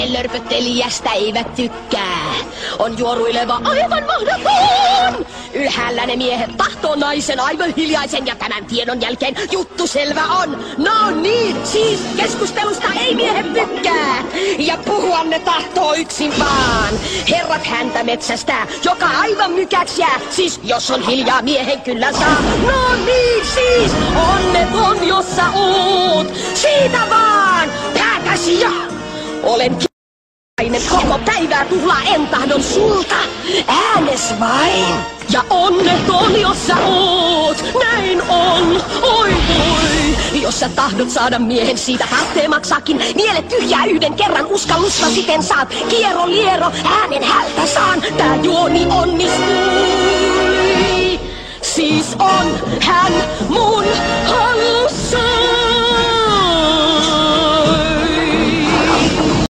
miesten lörpöttelijästä eivät tykkää. On juoruileva aivan mahdoton! Ylhäällä ne miehet tahtoo naisen aivan hiljaisen ja tämän tiedon jälkeen juttu selvä on. No niin, siis keskustelusta ei miehet tykkää. Ja puhua ne tahtoo yksin vaan. Herrat häntä metsästää, joka aivan mykäks jää. Siis jos on hiljaa miehen kyllä saa. No niin siis, onneton jos sä oot. Siitä vaan, päätäsi ja olen koko päivää tuhlaa en tahdon sulta. Äänes vain. Ja onneton jos sä oot. Näin on, oi voi. Jos sä tahdot saada miehen, siitä tarvitsee maksaakin. Miele tyhjää yhden kerran, uskallusta siten saat. Kiero liero, äänen hältä saan. Tää juoni onnistui. Siis on hän mun halussa.